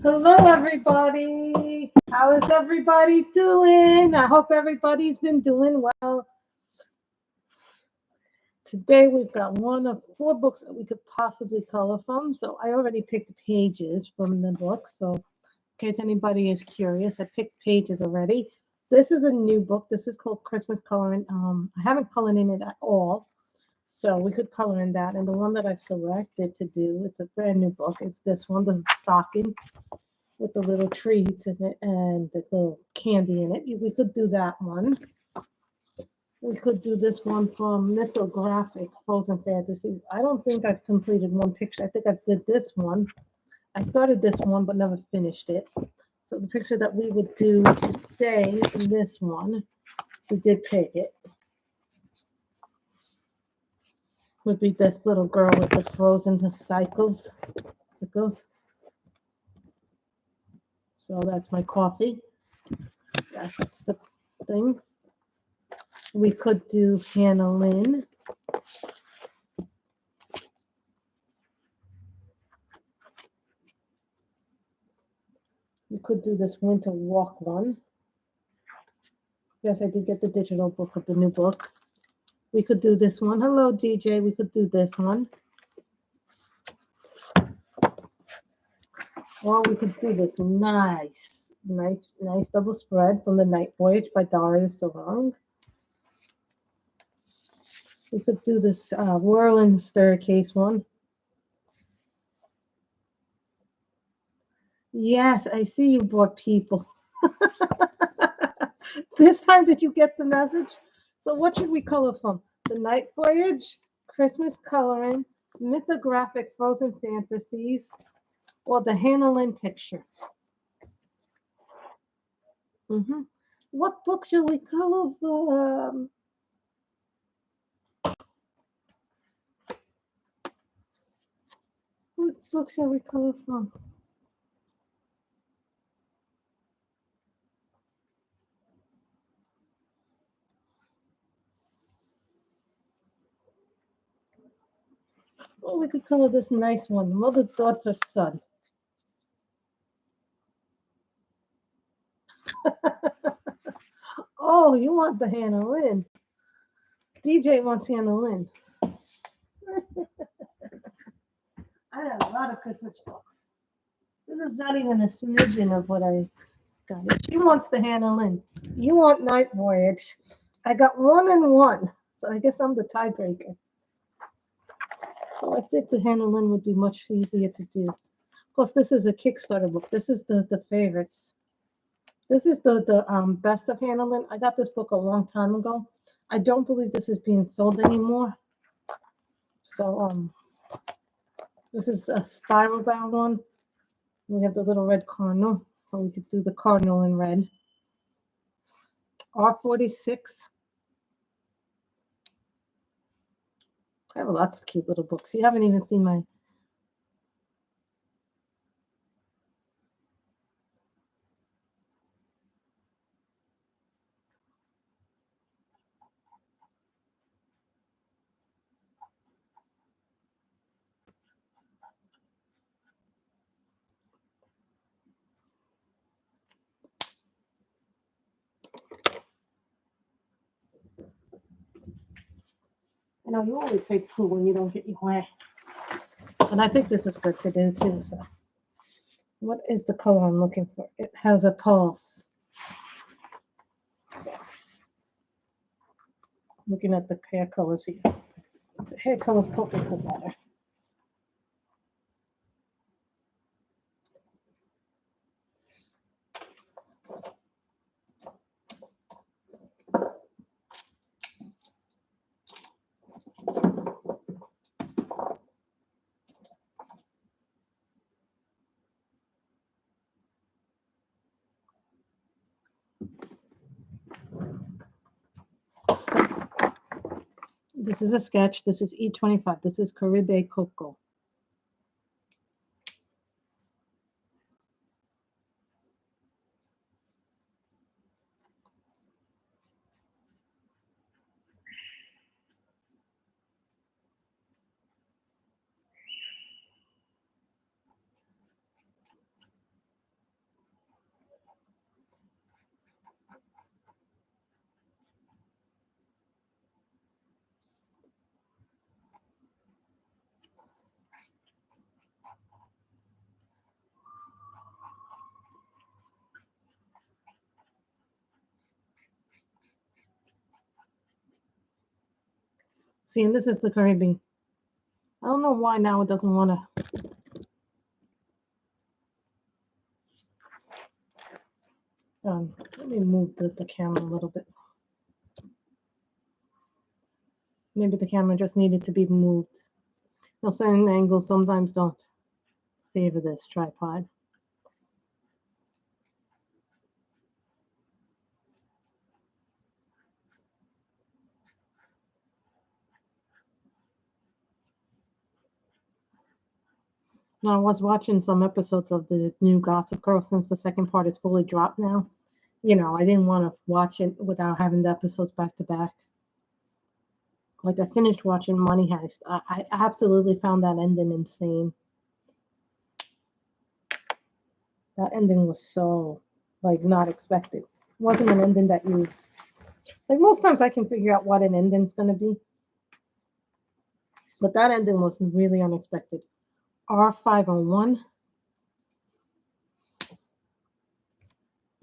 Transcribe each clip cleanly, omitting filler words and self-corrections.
Hello, everybody. How is everybody doing? I hope everybody's been doing well. Today, we've got one of four books that we could possibly color from. So, I already picked pages from the book. So, in case anybody is curious, I picked pages already. This is a new book. This is called Christmas Coloring. I haven't colored in it at all. So, we could color in that. And the one that I've selected to do, it's a brand new book, is this one, the stocking with the little treats in it and the little candy in it. We could do that one. We could do this one from Mythographic Frozen Fantasies. I don't think I've completed one picture. I think I did this one. I started this one but never finished it. So the picture that we would do today in this one, we did pick it, would be this little girl with the frozen cycles. So that's my coffee. Yes, that's the thing. We could do Hannah Lynn. We could do this winter walk one. Yes, I did get the digital book of the new book. We could do this one. Hello, DJ. We could do this one. Or we could do this nice double spread from the Night Voyage by Darius Sarong. We could do this whirling staircase one. Yes, I see you brought people. This time did you get the message? So what should we color from? The Night Voyage, Christmas Coloring, Mythographic Frozen Fantasies, or the Hannah Lynn picture? Mm-hmm. What book should we color from? What book shall we color from? Oh, we could color this nice one, Mother, Daughter, Son. Oh, you want the Hannah Lynn. DJ wants Hannah Lynn. I have a lot of Christmas books. This is not even a smidgen of what I got. She wants the Hannah Lynn. You want Night Voyage. I got 1 and 1, so I guess I'm the tiebreaker. So I think the Hannah Lynn would be much easier to do. Of course, this is a Kickstarter book. This is the favorites. This is the best of Hannah Lynn. I got this book a long time ago. I don't believe this is being sold anymore. So this is a spiral bound one. We have the little red cardinal, so we could do the cardinal in red. R46. I have lots of cute little books. You haven't even seen my. You know, you always say poo when you don't get your way. And I think this is good to do too. So, what is the color I'm looking for? It has a pulse. So, looking at the hair colors here. The hair colors copies are better. So, this is a sketch. This is E25. This is Caribe Coco. See, and this is the Caribbean. I don't know why now it doesn't want to. Let me move the camera a little bit. Maybe the camera just needed to be moved. Now, certain angles sometimes don't favor this tripod. Now, I was watching some episodes of the new Gossip Girl since the second part is fully dropped now. You know, I didn't want to watch it without having the episodes back to back. Like, I finished watching Money Heist. I absolutely found that ending insane. That ending was so, like, not expected. It wasn't an ending that you... Like, most times I can figure out what an ending's going to be. But that ending was really unexpected. R501.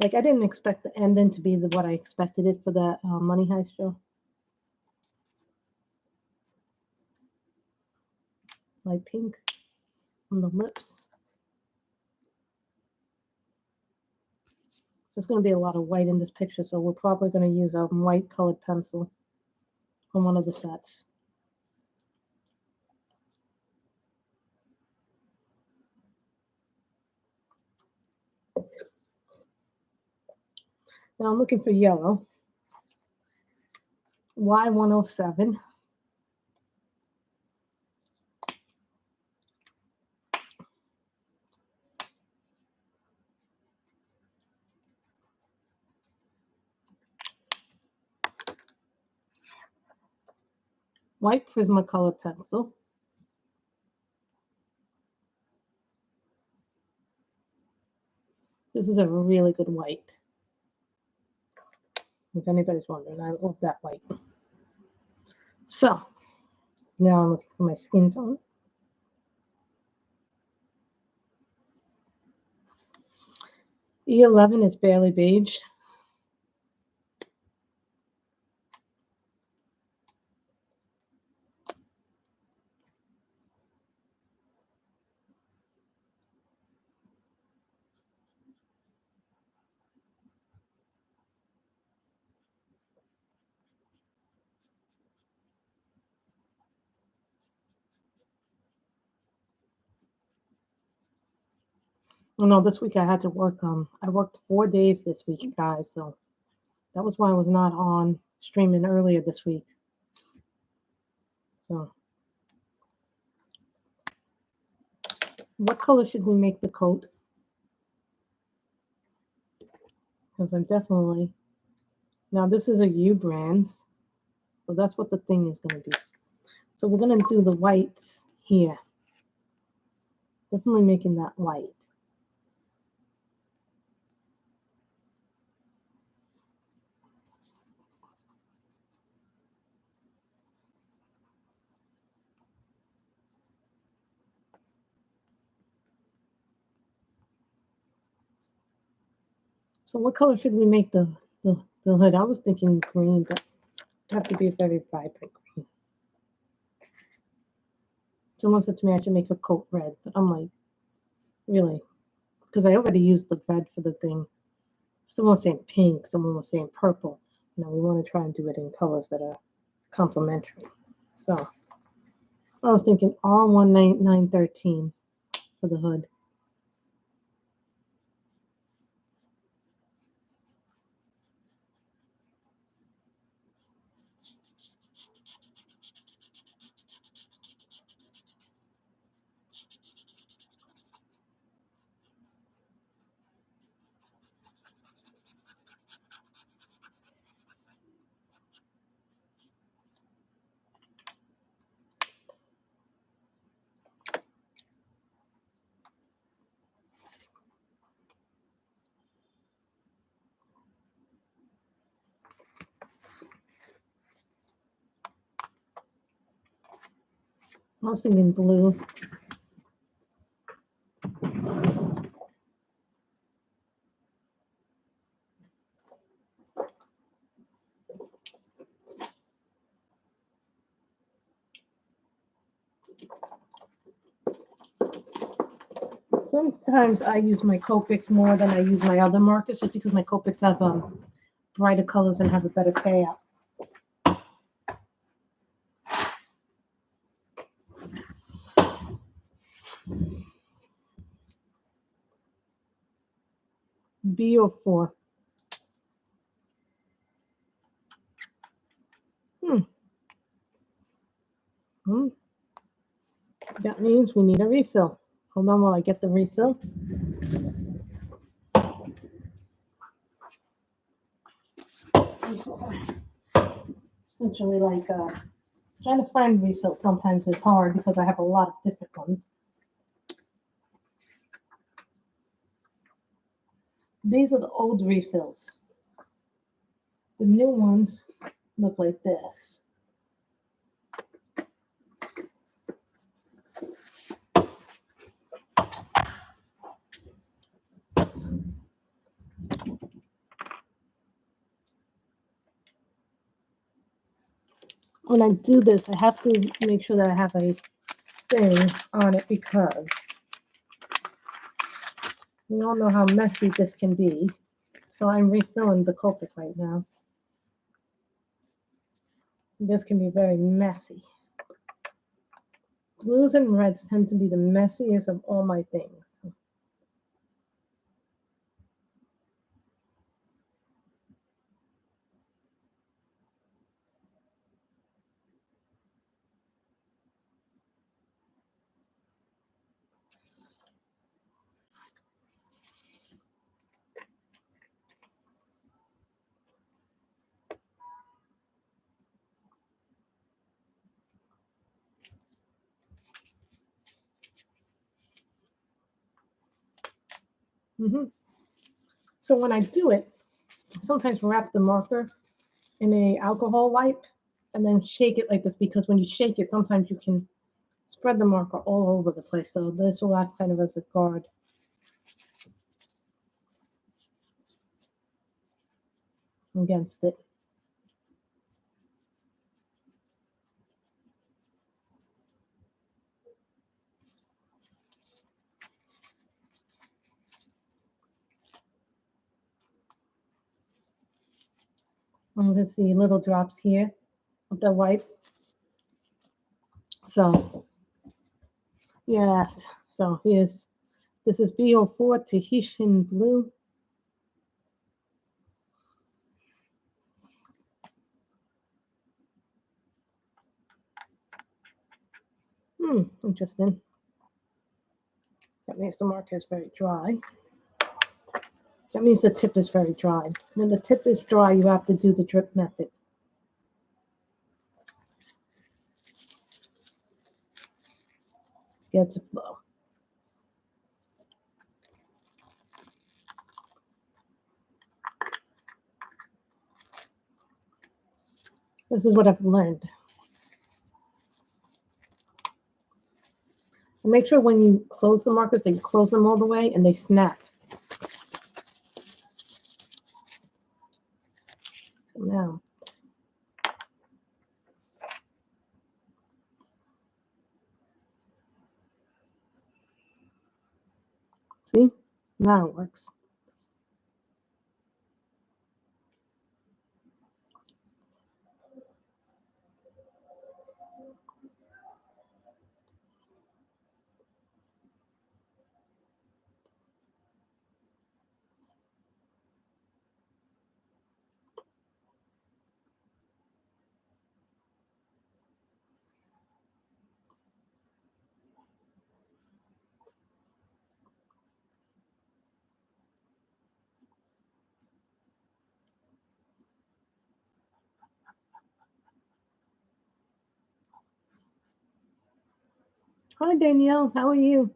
Like, I didn't expect the ending to be what I expected it for the Money Heist show. Light pink on the lips. There's going to be a lot of white in this picture, so we're probably going to use a white colored pencil on one of the sets. Now I'm looking for yellow. Y107. White Prismacolor pencil. This is a really good white. If anybody's wondering, I love that white. So, now I'm looking for my skin tone. E11 is barely beiged. Oh, no, this week I had to work. I worked 4 days this week, guys. So that was why I was not on streaming earlier this week. So, what color should we make the coat? Because I'm definitely... Now, this is a U brands. So that's what the thing is going to be. So we're going to do the whites here. Definitely making that white. So what color should we make the hood? I was thinking green, but it have to be a very vibrant green. Someone said to me I should make a coat red, but I'm like, really? Because I already used the red for the thing. Someone was saying pink, someone was saying purple. You know, we want to try and do it in colors that are complementary. So I was thinking R19913 for the hood. I was thinking blue. Sometimes I use my Copics more than I use my other markers just because my Copics have brighter colors and have a better payout. B04. That means we need a refill. Hold on while I get the refill. Essentially, like trying to find refills sometimes is hard because I have a lot of different ones. These are the old refills. The new ones look like this. When I do this, I have to make sure that I have a thing on it because we all know how messy this can be. So I'm refilling the Copic right now. This can be very messy. Blues and reds tend to be the messiest of all my things. So when I do it, sometimes wrap the marker in a alcohol wipe and then shake it like this because when you shake it, sometimes you can spread the marker all over the place. So this will act kind of as a guard. Against it. And you can see little drops here of the white. So, yes. So this is B04 Tahitian Blue. Interesting. That means the marker is very dry. That means the tip is very dry. When the tip is dry, you have to do the drip method. Get it to flow. This is what I've learned. And make sure when you close the markers that you close them all the way and they snap. So now. See? Now it works. Hi, Danielle. How are you?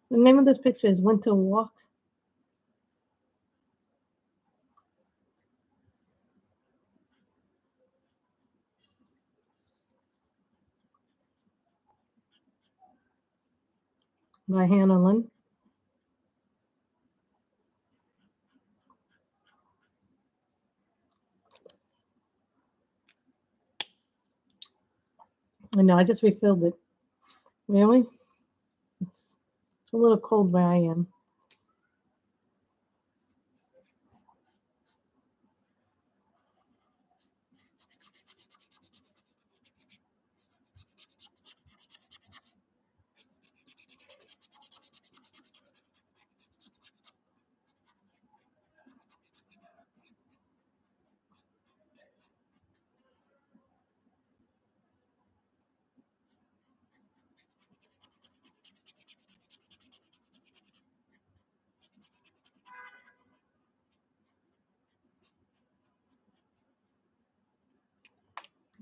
The name of this picture is Winter Walk. By Hannah Lynn. I know, I just refilled it. Really? It's a little cold where I am.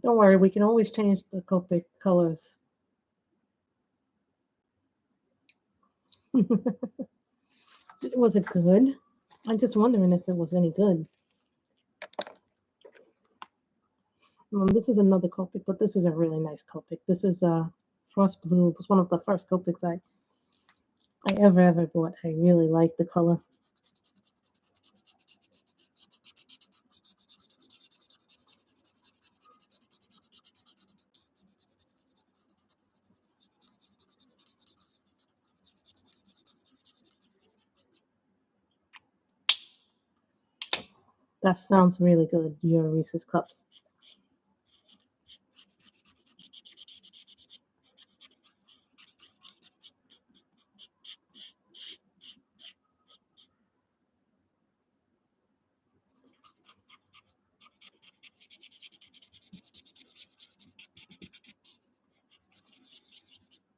Don't worry, we can always change the Copic colors. Was it good? I'm just wondering if it was any good. This is another Copic, but this is a really nice Copic. This is Frost Blue. It was one of the first Copics I ever bought. I really like the color. That sounds really good, your Reese's Cups.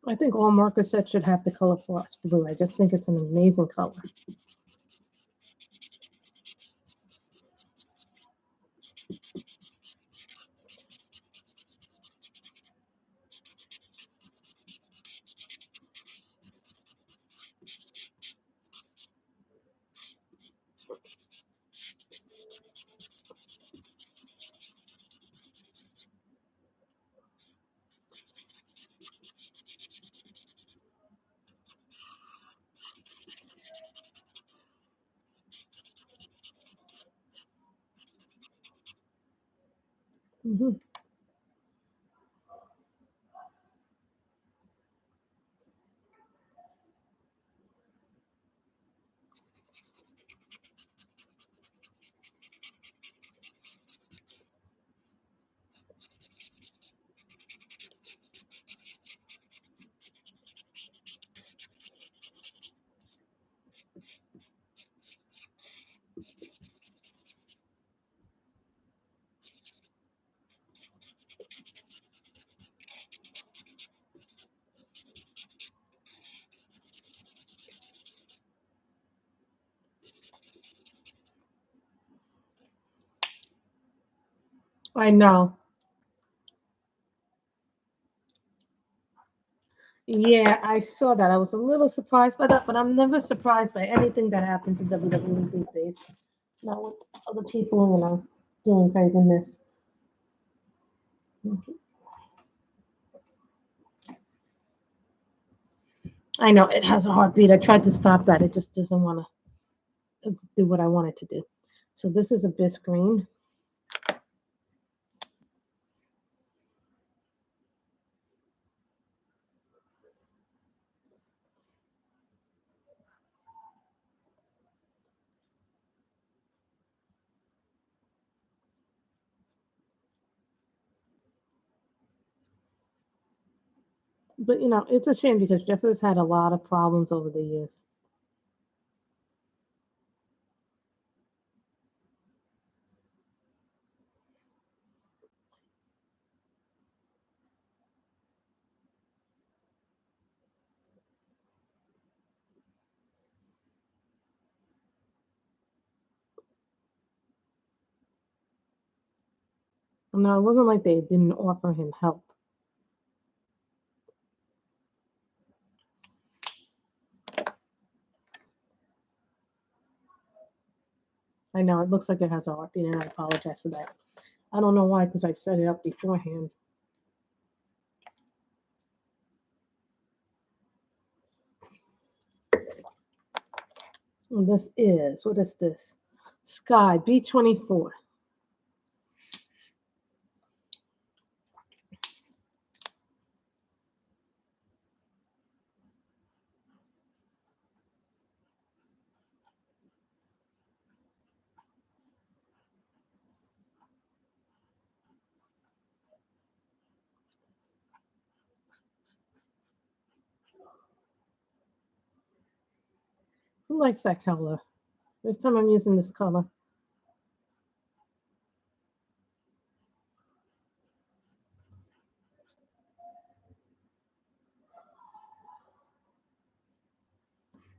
I think all marker sets should have the color Frost Blue. I just think it's an amazing color. Hmm. I know. Yeah, I saw that. I was a little surprised by that, but I'm never surprised by anything that happens in WWE these days. Not with other people, doing craziness. I know it has a heartbeat. I tried to stop that. It just doesn't want to do what I want it to do. So this is a bisque green. But it's a shame because Jeff has had a lot of problems over the years. No, it wasn't like they didn't offer him help. I know it looks like it has a heartbeat, and I apologize for that. I don't know why, because I set it up beforehand. And this is, what is this? Sky B24. Who likes that color? First time I'm using this color.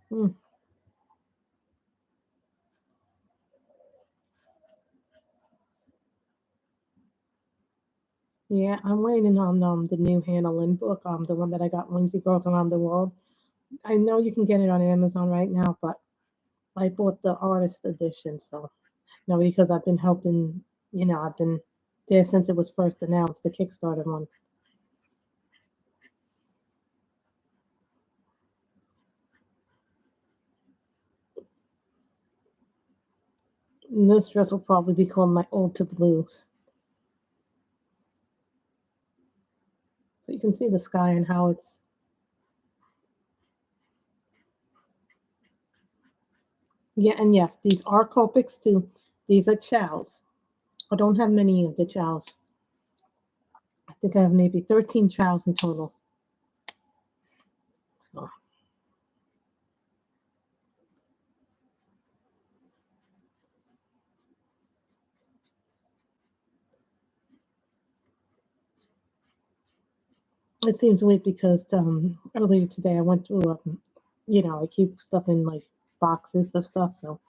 Hmm. Yeah, I'm waiting on the new Hannah Lynn book, the one that I got, Whimsy Girls Around the World. I know you can get it on Amazon right now, but I bought the artist edition, so no, because I've been helping, I've been there since it was first announced, the Kickstarter one. And this dress will probably be called my Ode to Blues. So you can see the sky and how it's. Yeah, and yes, these are Copics too. These are chows. I don't have many of the chows. I think I have maybe 13 chows in total. So it seems weird because earlier today I went through I keep stuff in like boxes of stuff, so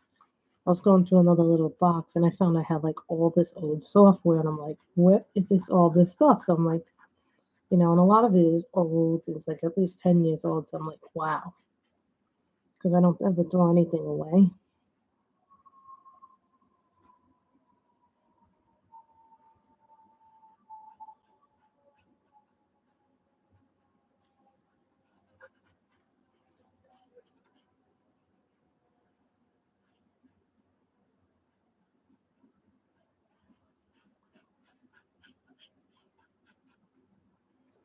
I was going through another little box and I found I had like all this old software and I'm like, what is this all this stuff? So I'm like, and a lot of it is old. It's like at least 10 years old. So I'm like, wow, because I don't ever throw anything away.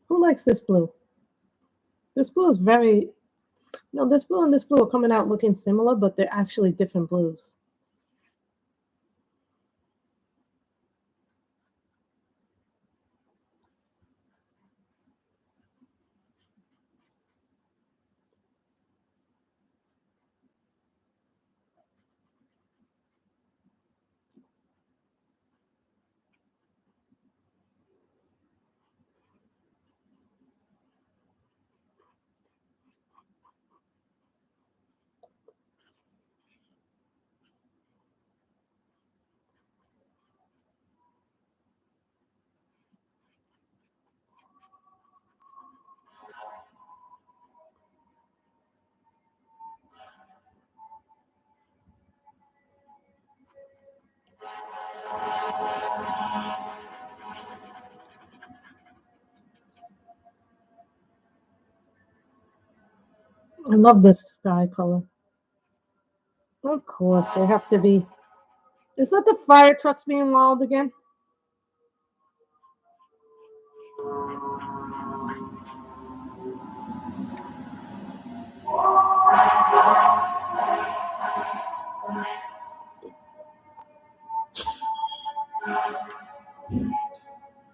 Who likes this blue? This blue is very, no, this blue and this blue are coming out looking similar, but they're actually different blues. I love this sky color. Of course, they have to be. Is that the fire trucks being wild again?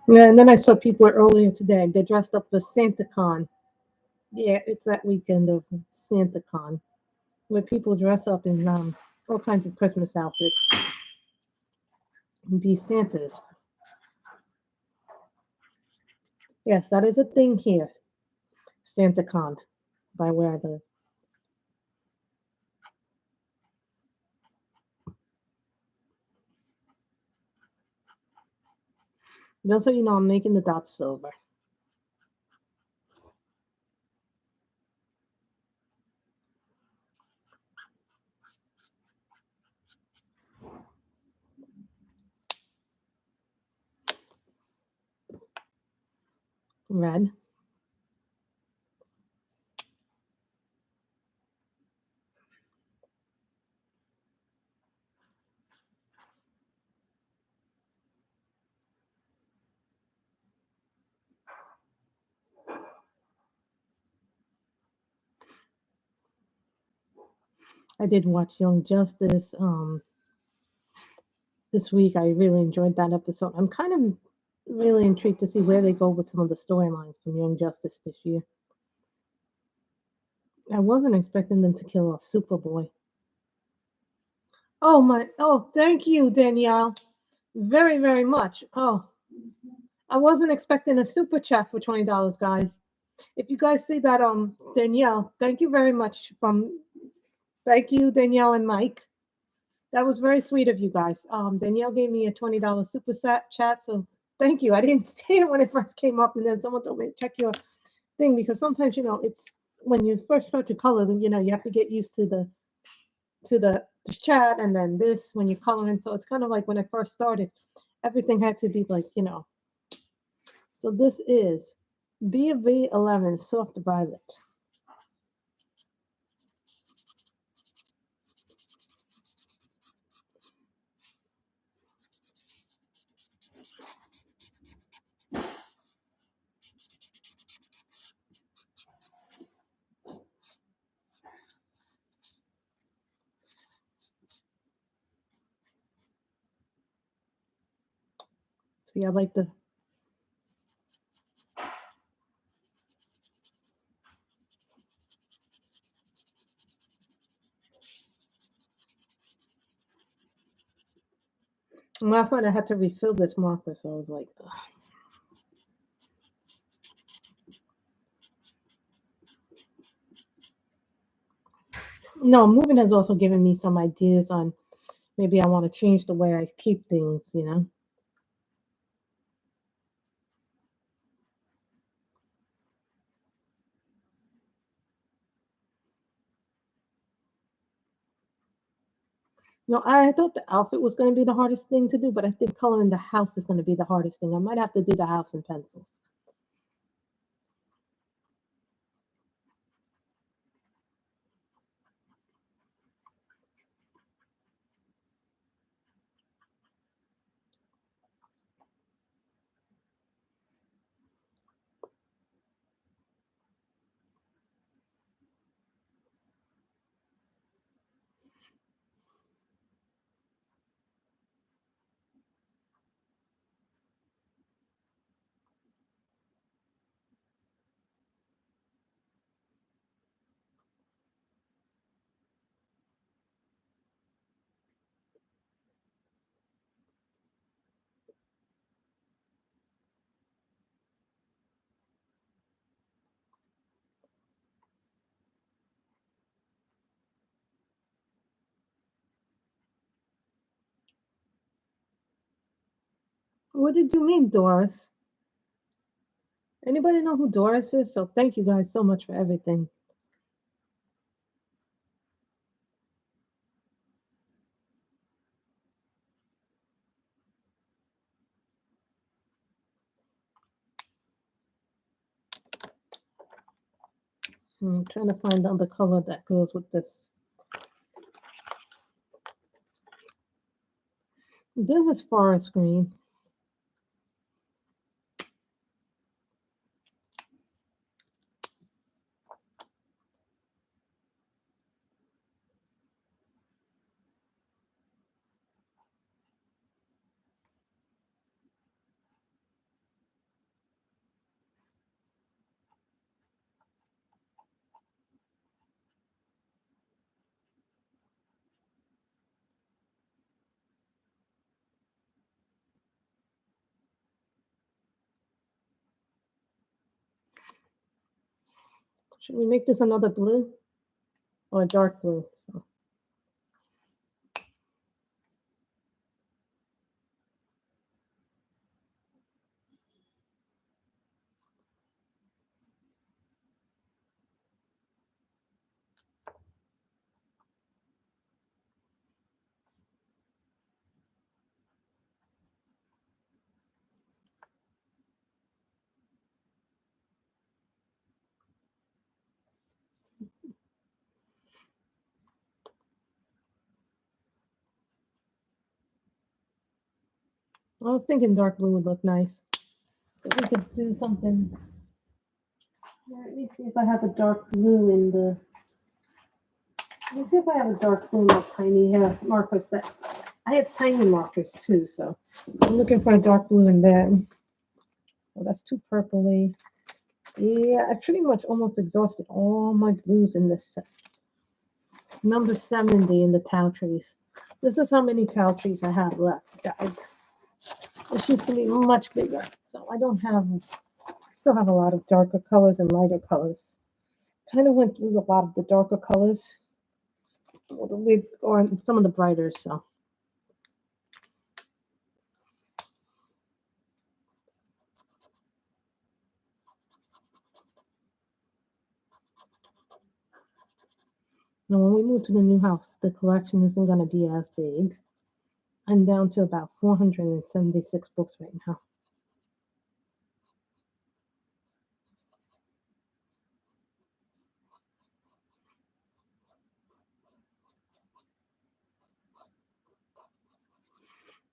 Yeah, and then I saw people earlier today. They dressed up for SantaCon. Yeah, it's that weekend of SantaCon, where people dress up in all kinds of Christmas outfits and be Santas. Yes, that is a thing here. SantaCon, by where I live. Just so you know, I'm making the dots silver. Red. I did watch Young Justice this week. I really enjoyed that episode. I'm kind of really intrigued to see where they go with some of the storylines from Young Justice this year. I wasn't expecting them to kill off Superboy. Oh, thank you, Danielle. Very, very much. Oh, I wasn't expecting a super chat for $20, guys. If you guys see that, Danielle, thank you very much. Thank you, Danielle and Mike. That was very sweet of you guys. Danielle gave me a $20 super chat, so thank you. I didn't see it when it first came up, and then someone told me to check your thing because sometimes it's when you first start to color, you have to get used to the chat and then this when you're coloring. So it's kind of like when I first started, everything had to be like. So this is B of V11 soft violet. So yeah, I like the. And last night I had to refill this marker, so I was like, ugh. No, moving has also given me some ideas on maybe I want to change the way I keep things. No, I thought the outfit was going to be the hardest thing to do, but I think coloring the house is going to be the hardest thing. I might have to do the house in pencils. What did you mean, Doris? Anybody know who Doris is? So thank you guys so much for everything. I'm trying to find out the color that goes with this. This is forest green. Should we make this another blue or a dark blue? So. I was thinking dark blue would look nice. But we could do something. Let me see if I have a dark blue in the. Let me see if I have a dark blue in my tiny markers that. I have tiny markers too, so I'm looking for a dark blue in that. Oh, that's too purpley. Yeah, I pretty much almost exhausted all my blues in this set. Number 70 in the town trees. This is how many towel trees I have left, guys. This used to be much bigger, so I don't have. I still have a lot of darker colors and lighter colors. Kind of went through a lot of the darker colors, or some of the brighter. So now, when we move to the new house, the collection isn't going to be as big. I'm down to about 476 books right now.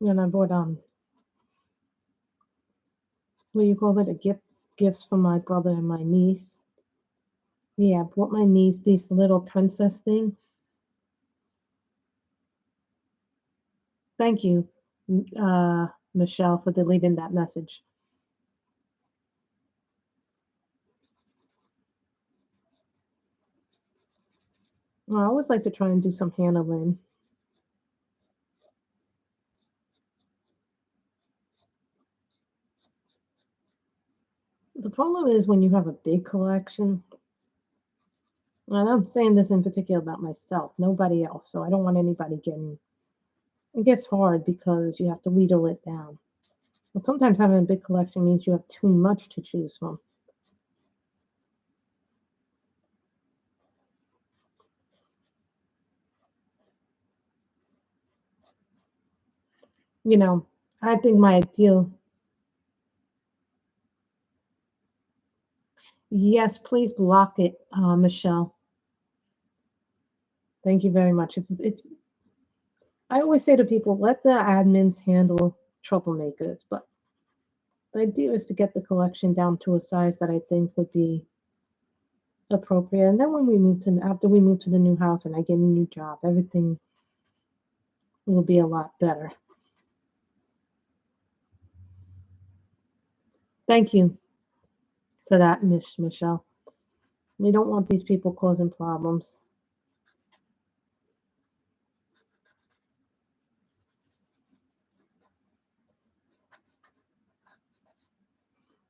And I bought what do you call it? A gifts for my brother and my niece. Yeah, I bought my niece this little princess thing. Thank you, Michelle, for deleting that message. Well, I always like to try and do some handling. The problem is when you have a big collection, and I'm saying this in particular about myself, nobody else, so I don't want anybody getting. It gets hard because you have to wheedle it down. But sometimes having a big collection means you have too much to choose from. You know, I think my ideal. Yes, please block it, Michelle. Thank you very much. If I always say to people, let the admins handle troublemakers, but the idea is to get the collection down to a size that I think would be appropriate. And then when we move to after we move to the new house and I get a new job, everything will be a lot better. Thank you for that, Miss Michelle. We don't want these people causing problems.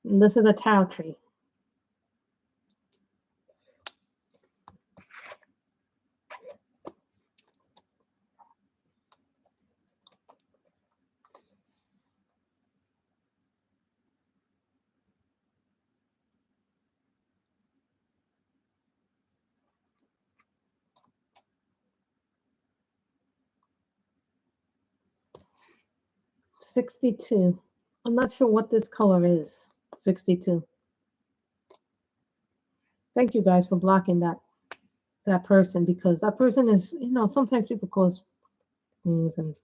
And this is a towel tree. $62. I'm not sure what this color is. 62. Thank you guys for blocking that person because that person is, sometimes people cause things and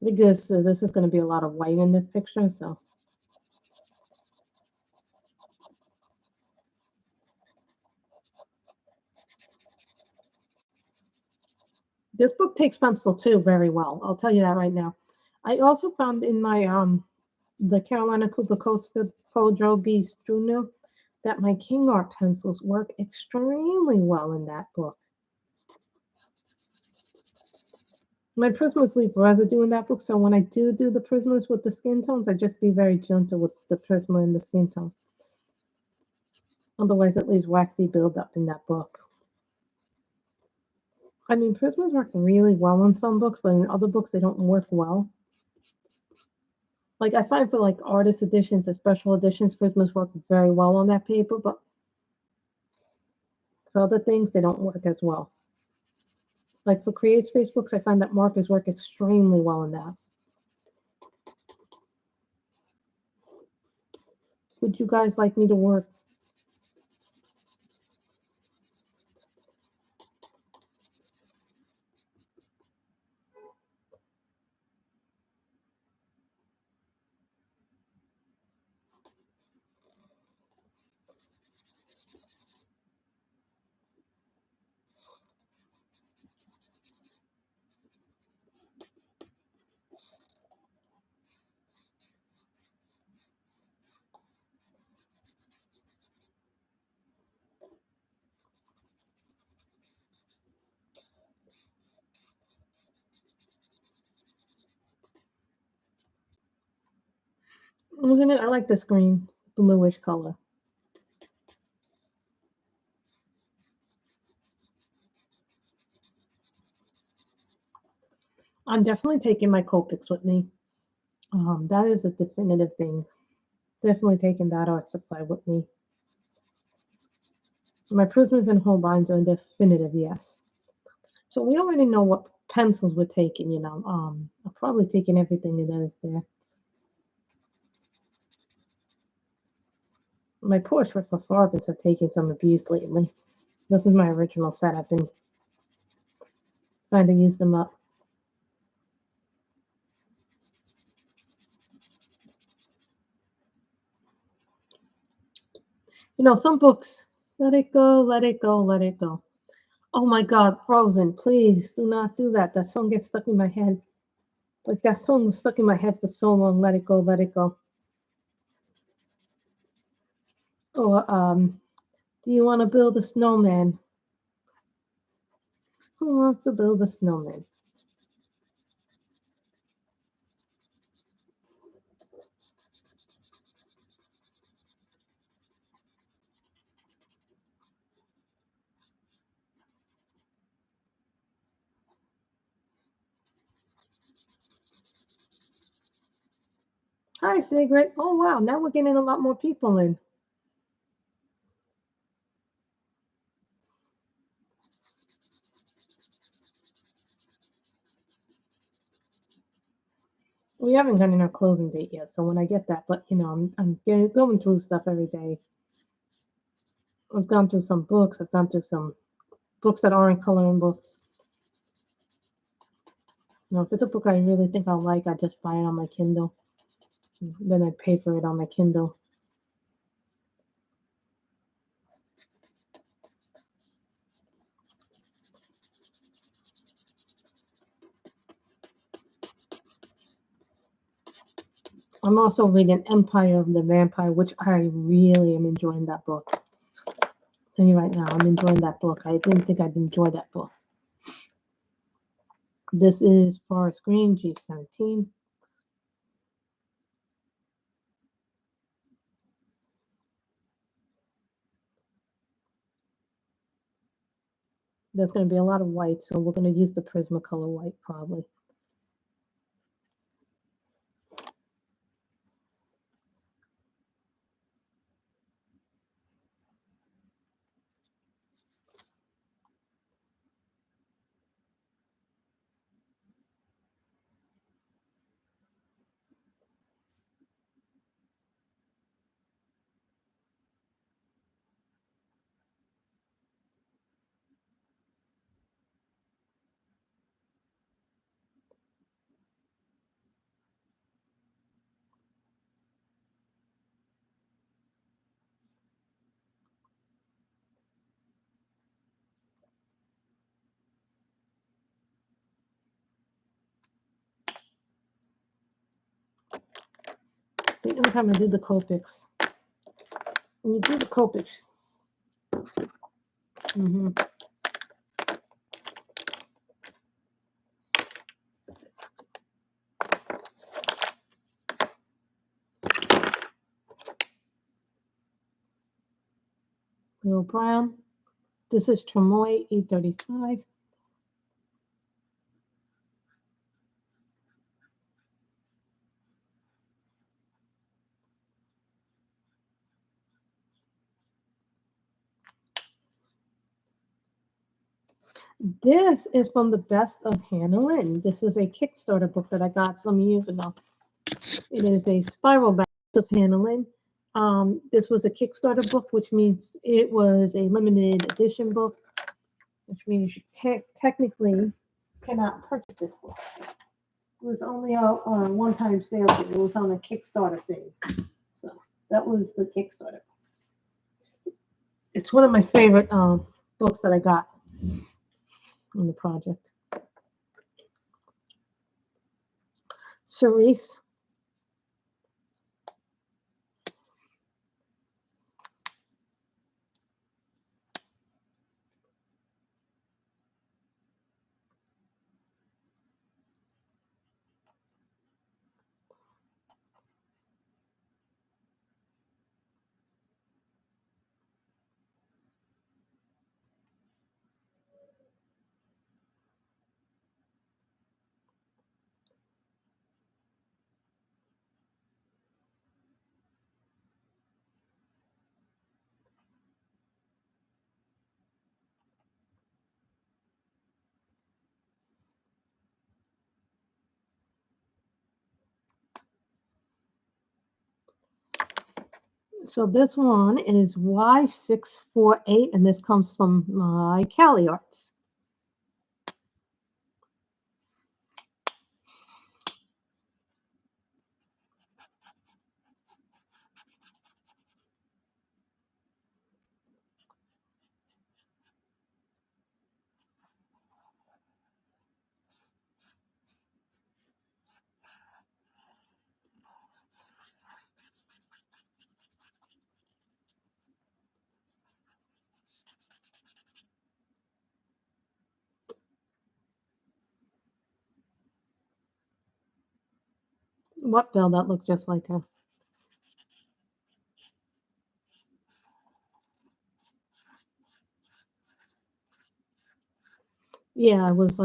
because this is going to be a lot of white in this picture, so this book takes pencil too very well. I'll tell you that right now. I also found in my the Carolina Cooper Costa Podro B. Struno that my King Art pencils work extremely well in that book. My Prismas leave residue in that book, so when I do the Prismas with the skin tones, I just be very gentle with the Prisma and the skin tone. Otherwise, it leaves waxy buildup in that book. I mean, Prismas work really well in some books, but in other books, they don't work well. Like, I find for, like, artist editions and special editions, Prismas work very well on that paper, but for other things, they don't work as well. Like, for Create Space books, I find that markers work extremely well in that. Would you guys like me to work? Isn't it? I like this green, bluish color. I'm definitely taking my Copics with me. That is a definitive thing. Definitely taking that art supply with me. My Prismas and Holbeins are definitive, yes. So we already know what pencils we're taking, you know. I'm probably taking everything that is there. My poor for Farbits have taken some abuse lately. This is my original set. I've been trying to use them up. You know, some books, let it go, let it go, let it go. Oh my God, Frozen, please do not do that. That song gets stuck in my head. Like that song was stuck in my head for so long. Let it go, let it go. Or do you want to build a snowman? Who wants to build a snowman? Hi, Sigrid. Oh wow, now we're getting a lot more people in. We haven't gotten our closing date yet, so when I get that, but you know, I'm going through stuff every day. I've gone through some books. I've gone through some books that aren't coloring books. You know, if it's a book I really think I'll like, I just buy it on my Kindle. Then I pay for it on my Kindle. I'm also reading Empire of the Vampire, which I really am enjoying that book. I'll tell you right now, I'm enjoying that book. I didn't think I'd enjoy that book. This is Forest Green, G17. There's going to be a lot of white, so we're going to use the Prismacolor white probably. The only time I do the Copics. When you do the Copics, Little Brown. This is Tremoy 835. This is from the Best of Hannah Lynn. This is a Kickstarter book that I got some years ago. It is a spiral Best of Hannah Lynn. This was a Kickstarter book, which means it was a limited edition book, which means you technically cannot purchase this book. It was only on a one-time sale thing. It was on a Kickstarter thing. So that was the Kickstarter. It's one of my favorite books that I got on the project. Cerise. So this one is Y648, and this comes from my Cali Arts. What bell? That looked just like her. Yeah, it was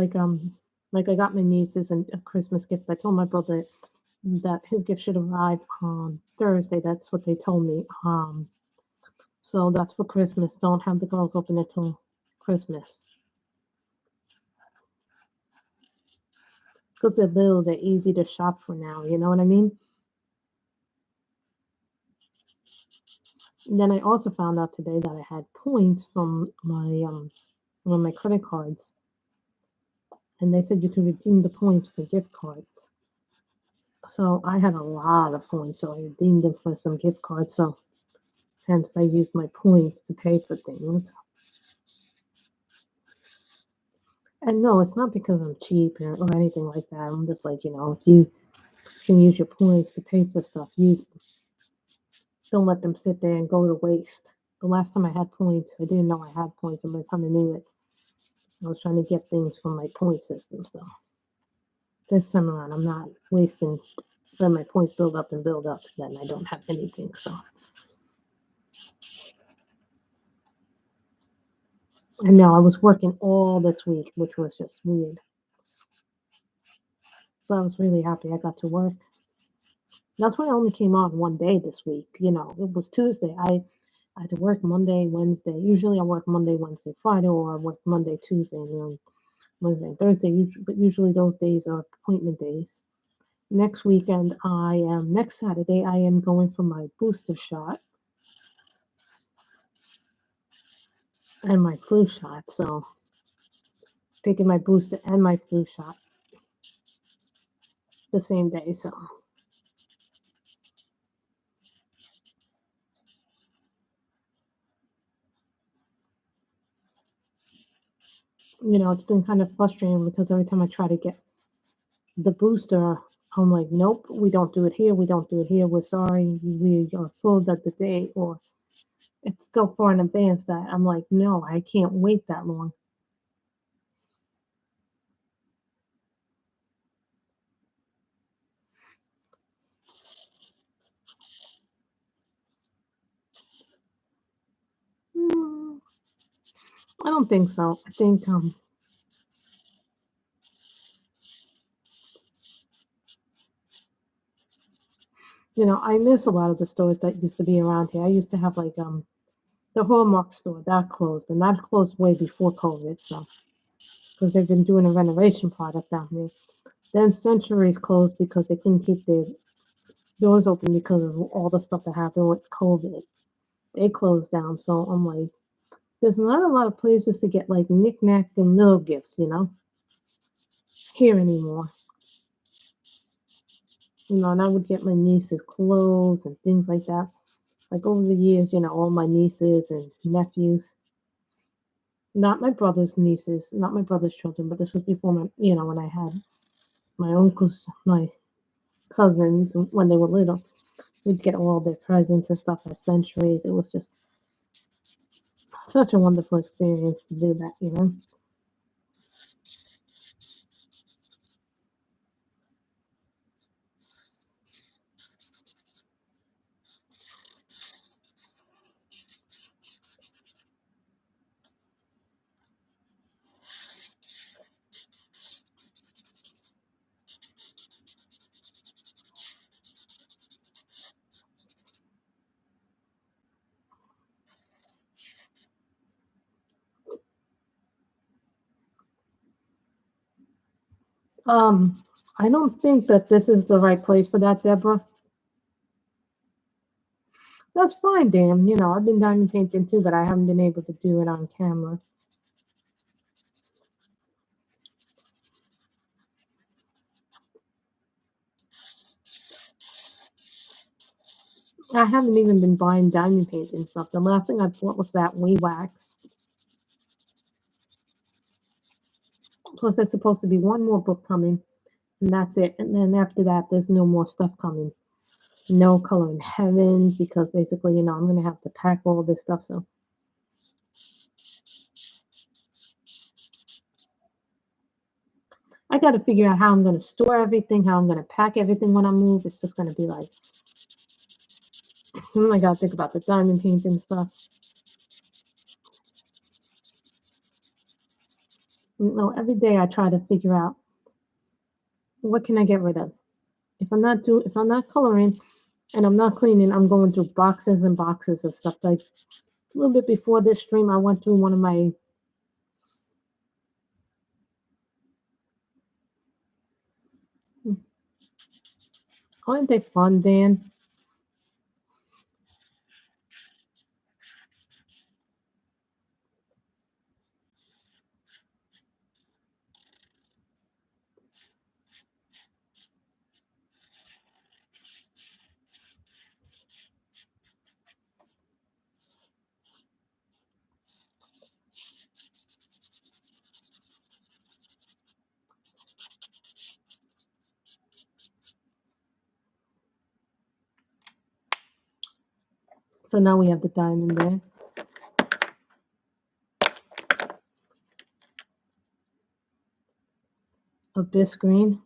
like I got my nieces a Christmas gift. I told my brother that his gift should arrive on Thursday. That's what they told me. So that's for Christmas. Don't have the girls open it till Christmas because they're little. They're easy to shop for now. You know what I mean? And then I also found out today that I had points from my one of my credit cards, and they said you can redeem the points for gift cards. So I had a lot of points, so I redeemed them for some gift cards. So hence I used my points to pay for things. And no, it's not because I'm cheap or anything like that. I'm just like, if you can use your points to pay for stuff, use them. Don't let them sit there and go to waste. The last time I had points, I didn't know I had points, and by the time I knew it, I was trying to get things from my point system. So this time around, I'm not wasting. Then my points build up and build up, then I don't have anything. So, and now I was working all this week, which was just weird. So I was really happy I got to work. That's why I only came on one day this week. It was Tuesday. I had to work Monday, Wednesday. Usually I work Monday, Wednesday, Friday, or I work Monday, Tuesday, and then Wednesday and Thursday. But usually those days are appointment days. Next weekend, next Saturday, I am going for my booster shot and my flu shot. So taking my booster and my flu shot the same day. So, it's been kind of frustrating because every time I try to get the booster, I'm like, nope, we don't do it here. We don't do it here. We're sorry. We are full at the day, or it's so far in advance that I'm like, no, I can't wait that long. Mm, I don't think so. I think I miss a lot of the stores that used to be around here. I used to have like the Hallmark store that closed, and that closed way before COVID. So because they've been doing a renovation project down here. Then Centuries closed because they couldn't keep their doors open because of all the stuff that happened with COVID. They closed down. So I'm like, there's not a lot of places to get like knickknack and little gifts, here anymore. And I would get my nieces clothes and things like that. Like over the years, all my nieces and nephews, not my brother's nieces, not my brother's children, but this was before when I had my uncles, my cousins, when they were little. We'd get all their presents and stuff at Centuries. It was just such a wonderful experience to do that. Um, I don't think that this is the right place for that, Deborah. That's fine, Dan. You know, I've been diamond painting too, but I haven't been able to do it on camera. I haven't even been buying diamond painting stuff. The last thing I bought was that wax. Plus, there's supposed to be one more book coming, and that's it. And then after that, there's no more stuff coming. No color in heavens, because basically, you know, I'm gonna have to pack all this stuff. So I got to figure out how I'm gonna store everything, how I'm gonna pack everything when I move. It's just gonna be like, I gotta think about the diamond painting stuff. You know, every day I try to figure out what can I get rid of. If I'm not coloring and I'm not cleaning, I'm going through boxes and boxes of stuff. Like a little bit before this stream, I went through one of my. Aren't they fun, Dan? So now we have the diamond there. Abyss green.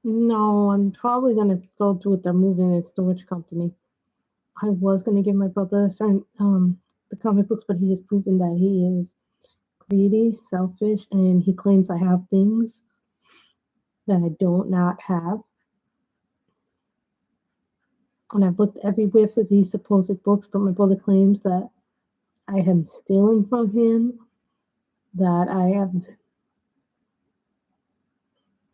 No, I'm probably gonna go through with the moving and storage company. I was gonna give my brother certain the comic books, but he has proven that he is greedy, selfish, and he claims I have things that I don't not have. And I've looked everywhere for these supposed books, but my brother claims that I am stealing from him, that I have,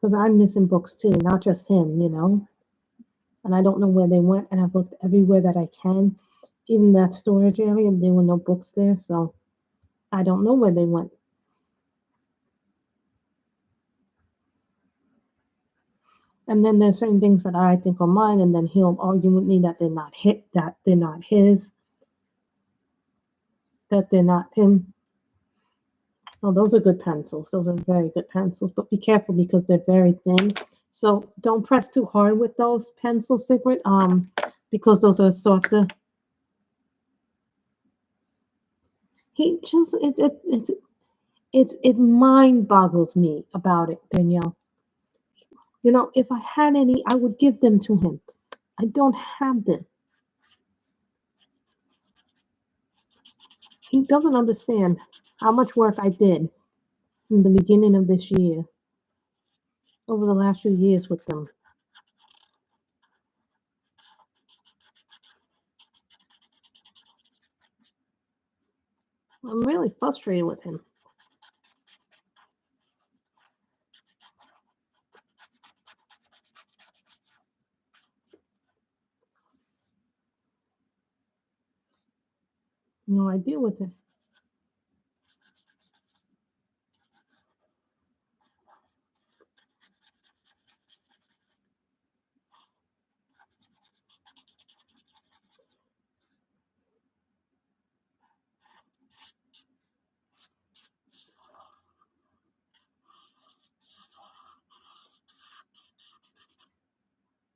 because I'm missing books too, not just him, you know. And I don't know where they went, and I've looked everywhere that I can, even that storage area, there were no books there, so I don't know where they went. And then there's certain things that I think are mine, and then he'll argue with me that they're not his, that they're not him. Oh, those are good pencils. Those are very good pencils, but be careful because they're very thin. So don't press too hard with those pencils, Sigrid, because those are softer. He just it mind boggles me about it, Danielle. You know, if I had any, I would give them to him. I don't have them. He doesn't understand how much work I did in the beginning of this year, over the last few years with them. I'm really frustrated with him. No idea with him.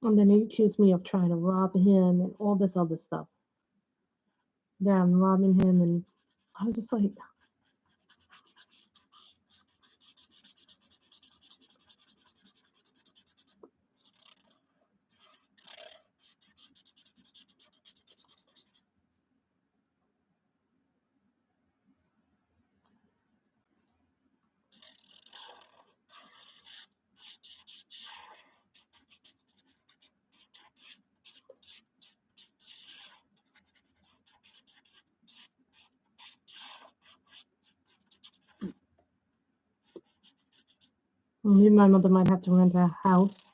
And then he accused me of trying to rob him and all this other stuff. Yeah, I'm robbing him, and I was just like, maybe my mother might have to rent a house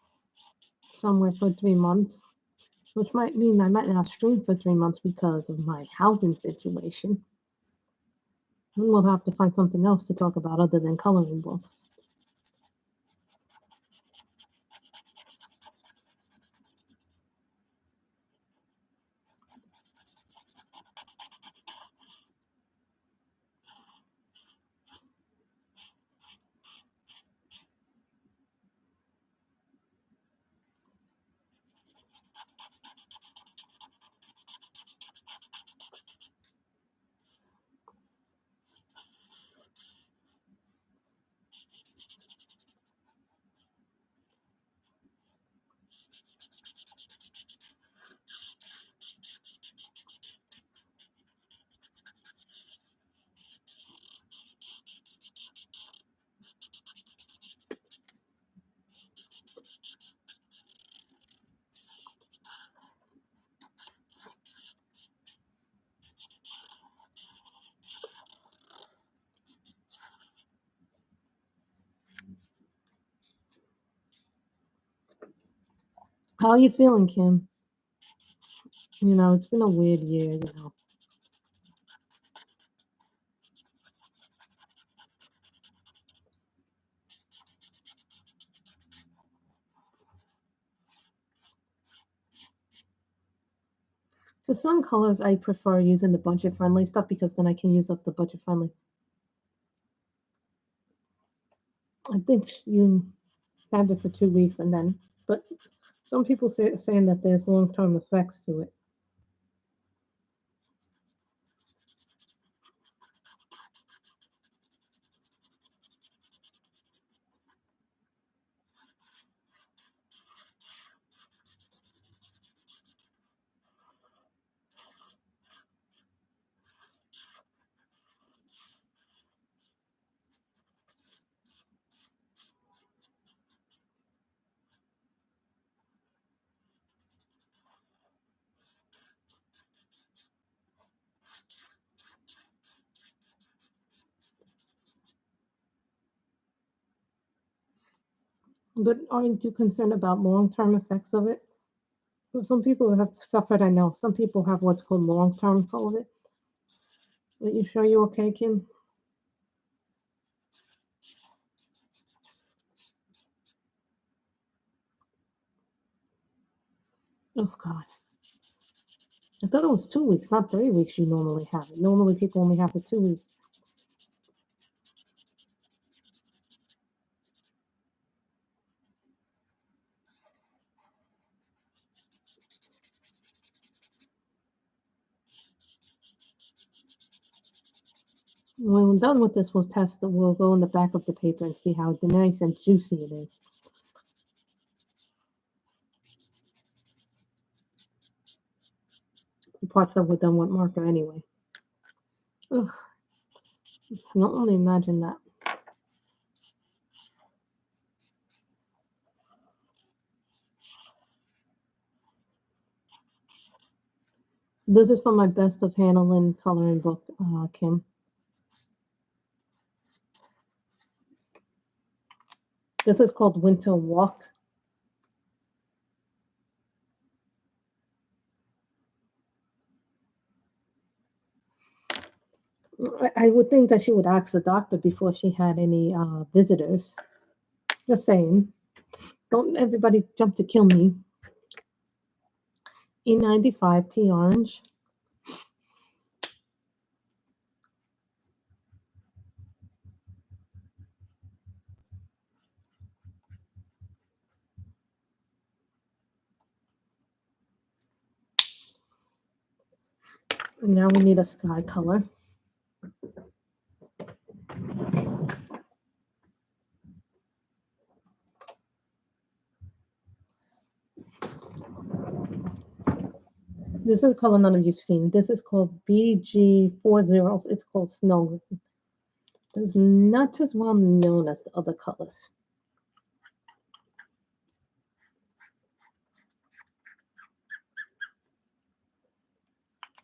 somewhere for 3 months, which might mean I might not stream for 3 months because of my housing situation. And we'll have to find something else to talk about other than coloring books. How are you feeling, Kim? It's been a weird year. For some colors, I prefer using the budget-friendly stuff because then I can use up the budget-friendly. I think you have it for 2 weeks and then, but some people saying that there's long-term effects to it. But aren't you concerned about long-term effects of it? Well, some people have suffered, I know. Some people have what's called long-term COVID. Are you sure you're okay, Kim? Oh, God. I thought it was 2 weeks, not 3 weeks you normally have it. Normally people only have it 2 weeks. When we're done with this, we'll test it. We'll go in the back of the paper and see how nice and juicy it is. The parts that were done with marker anyway. Ugh. I can only imagine that. This is from my Best of Hannah Lynn coloring book, Kim. This is called Winter Walk. I would think that she would ask the doctor before she had any visitors. Just saying. Don't everybody jump to kill me. E95 T orange. And now we need a sky color. This is a color none of you've seen. This is called BG40. It's called Snow. It's not as well known as the other colors.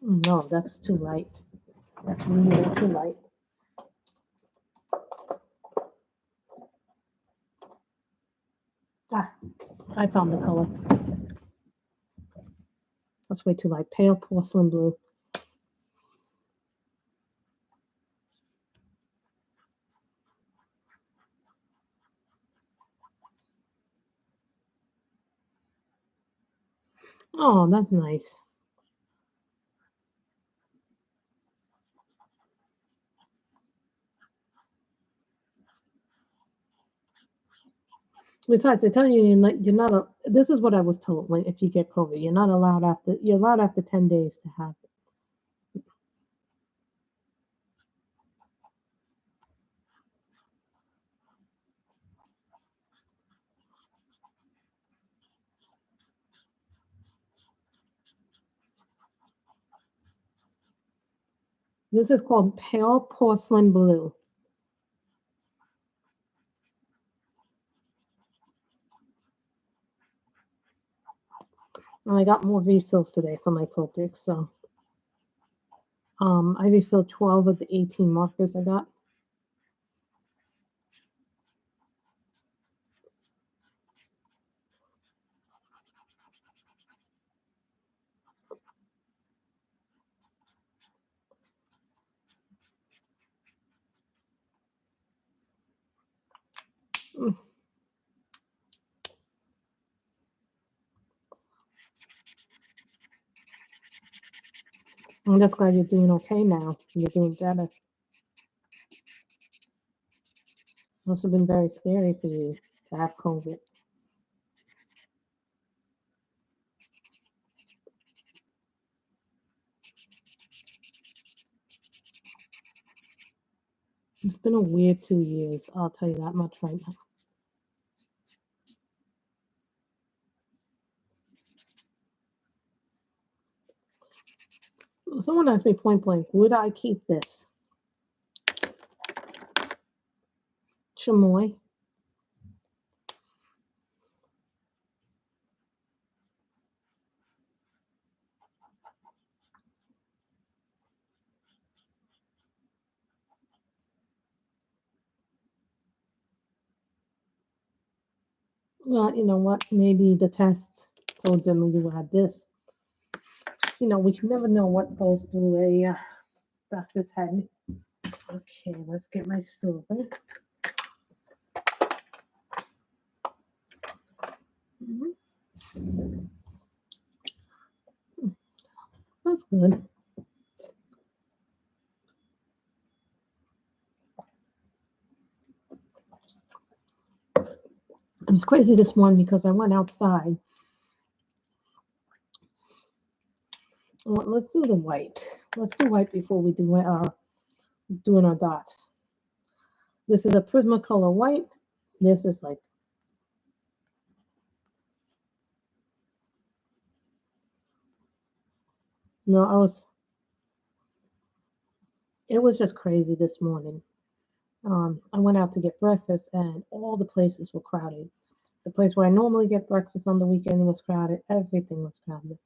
No, that's too light. That's really too light. Ah, I found the color. That's way too light. Pale porcelain blue. Oh, that's nice. Besides, they tell you you're not a, this is what I was told when if you get COVID, you're not allowed you're allowed after 10 days to have it. This is called pale porcelain blue. And I got more refills today for my Copic, so I refilled 12 of the 18 markers I got. I'm just glad you're doing okay now. You're doing better. Must have been very scary for you to have COVID. It's been a weird 2 years. I'll tell you that much right now. Someone asked me point blank, would I keep this? Chamoy. Well, you know what? Maybe the test told them you had this. You know, we can never know what goes through a doctor's head. Okay, let's get my stove. That's good. It was crazy this morning because I went outside. Well, let's do the white. Let's do white before we do our doing our dots. This is a Prismacolor white. This is like no, it was just crazy this morning. I went out to get breakfast and all the places were crowded. The place where I normally get breakfast on the weekend was crowded. Everything was crowded.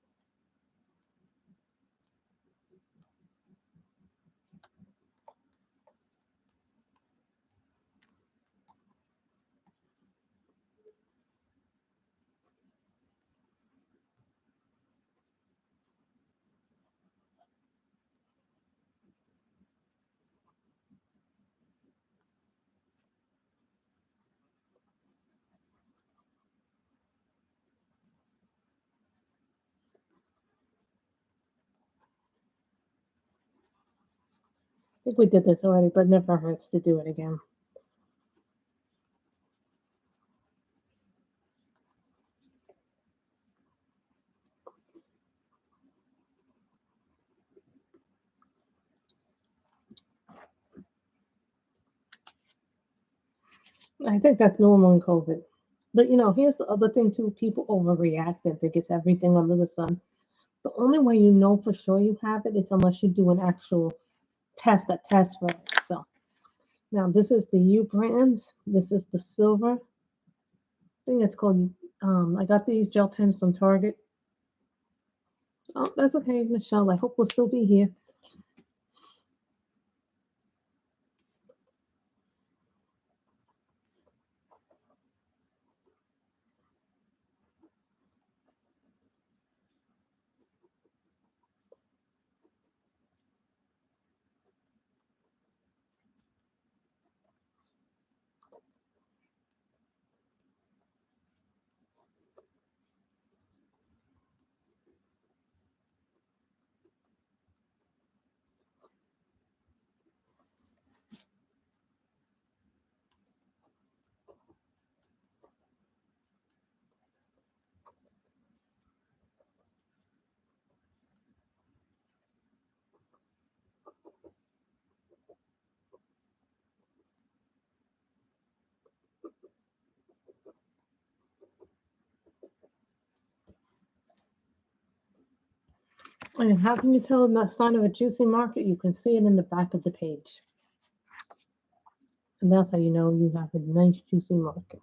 I think we did this already, but never hurts to do it again. I think that's normal in COVID. But here's the other thing too. People overreact and think it's everything under the sun. The only way you know for sure you have it is unless you do an actual test that tests for it. So now this is the U brands. This is the silver. I think it's called. I got these gel pens from Target. Oh, that's okay, Michelle. I hope we'll still be here. And how can you tell the sign of a juicy market? You can see it in the back of the page. And that's how you know you have a nice juicy market.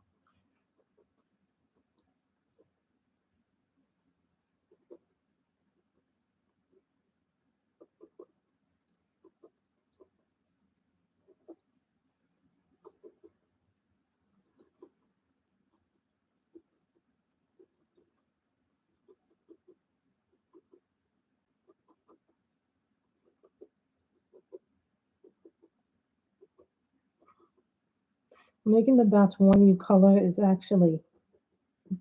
Making the dots one you color is actually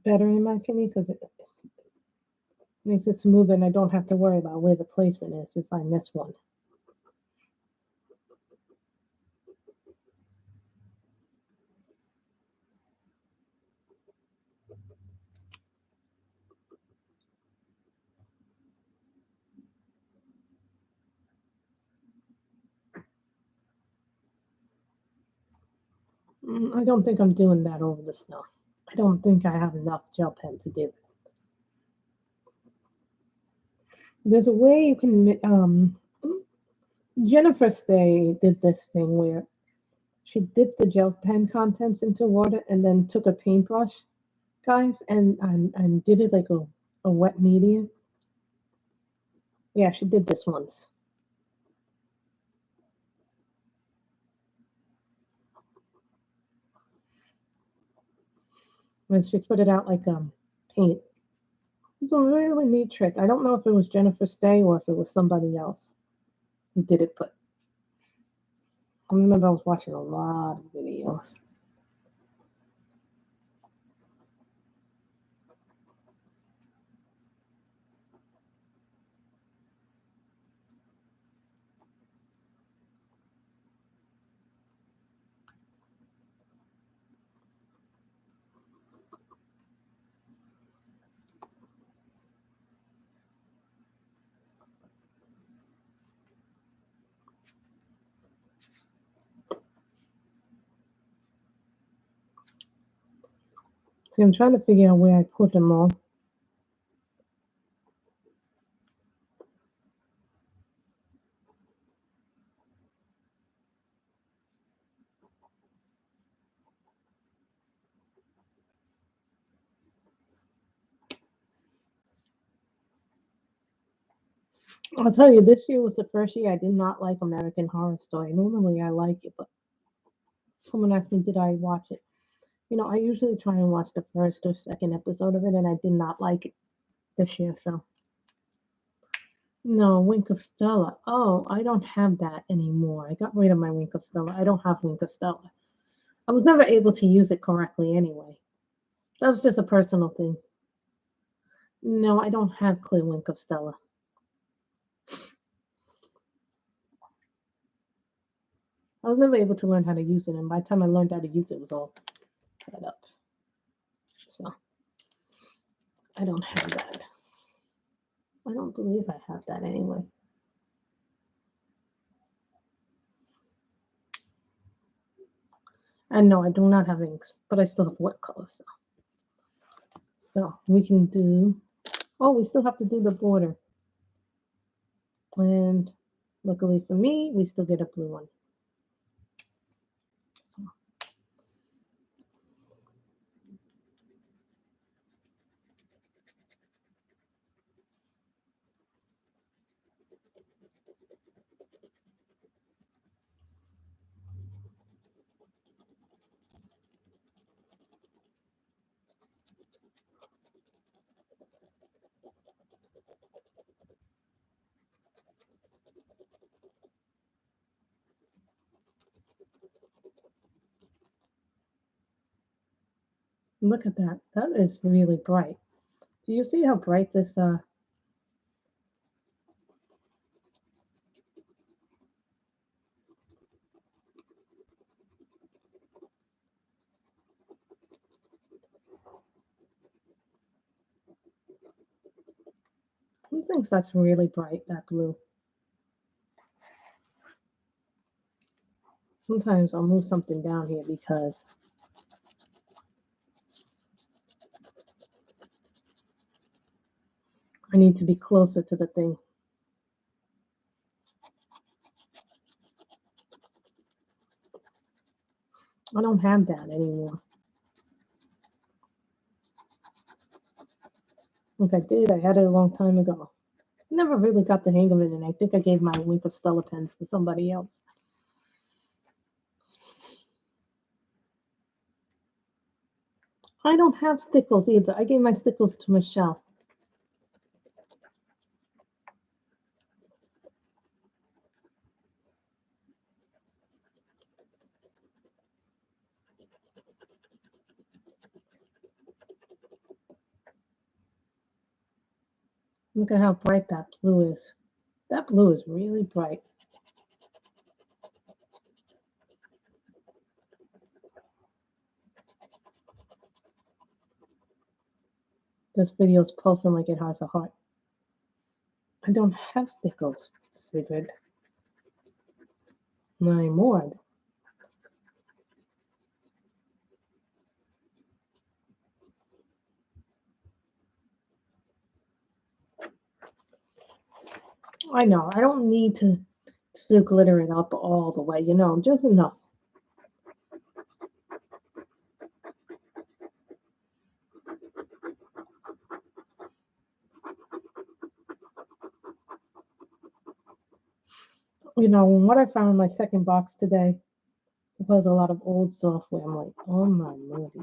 better in my opinion because it makes it smoother and I don't have to worry about where the placement is if I miss one. I don't think I'm doing that over the snow. I don't think I have enough gel pen to do that. There's a way you can. Jennifer Stay did this thing where she dipped the gel pen contents into water and then took a paintbrush, guys, and did it like a wet medium. Yeah, she did this once. And she put it out like paint. It's a really neat trick. I don't know if it was Jennifer Stay or if it was somebody else who did it, but I remember I was watching a lot of videos. See, I'm trying to figure out where I put them all. I'll tell you, this year was the first year I did not like American Horror Story. Normally I like it, but someone asked me, did I watch it? I usually try and watch the first or second episode of it, and I did not like it this year. So, no, Wink of Stella. Oh, I don't have that anymore. I got rid of my Wink of Stella. I don't have Wink of Stella. I was never able to use it correctly anyway. That was just a personal thing. No, I don't have clear Wink of Stella. I was never able to learn how to use it, and by the time I learned how to use it, it was all cut up. So, I don't have that. I don't believe I have that anyway. And no, I do not have inks, but I still have watercolors. So we can do, oh, we still have to do the border. And luckily for me, we still get a blue one. Look at that. That is really bright. Do you see how bright this who thinks that's really bright, that blue? Sometimes I'll move something down here because I need to be closer to the thing. I don't have that anymore. If I did, I had it a long time ago. Never really got the hang of it, and I think I gave my Wink of Stella pens to somebody else. I don't have stickles either. I gave my stickles to Michelle. Look at how bright that blue is. That blue is really bright. This video is pulsing like it has a heart. I don't have stickles, Sigrid. Not anymore. I know. I don't need to glitter it up all the way, just enough. What I found in my second box today was a lot of old software. I'm like, oh my lordy.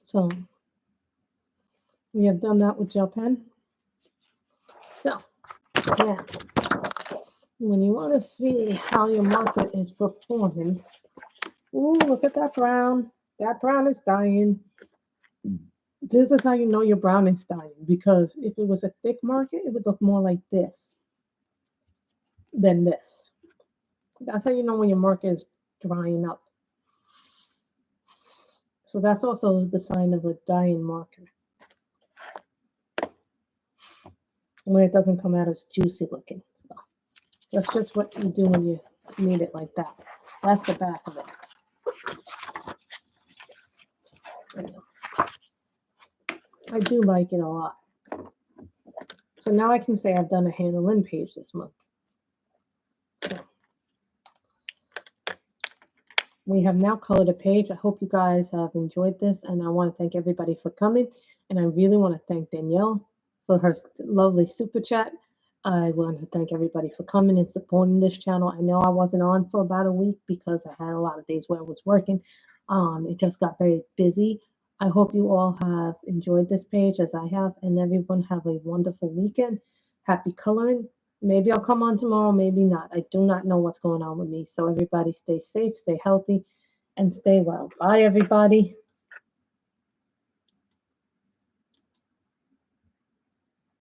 So we have done that with gel pen. So now, when you want to see how your marker is performing, ooh, look at that brown. That brown is dying. This is how you know your brown is dying, because if it was a thick marker, it would look more like this than this. That's how you know when your marker is drying up. So that's also the sign of a dying marker, when it doesn't come out as juicy looking. So that's just what you do when you need it like that. That's the back of it. I do like it a lot. So now I can say I've done a Hannah Lynn page this month. So we have now colored a page. I hope you guys have enjoyed this, and I want to thank everybody for coming. And I really want to thank Danielle for her lovely super chat. I want to thank everybody for coming and supporting this channel. I know I wasn't on for about a week because I had a lot of days where I was working. It just got very busy. I hope you all have enjoyed this page as I have, and everyone have a wonderful weekend. Happy coloring. Maybe I'll come on tomorrow, maybe not. I do not know what's going on with me. So everybody stay safe, stay healthy, and stay well. Bye, everybody.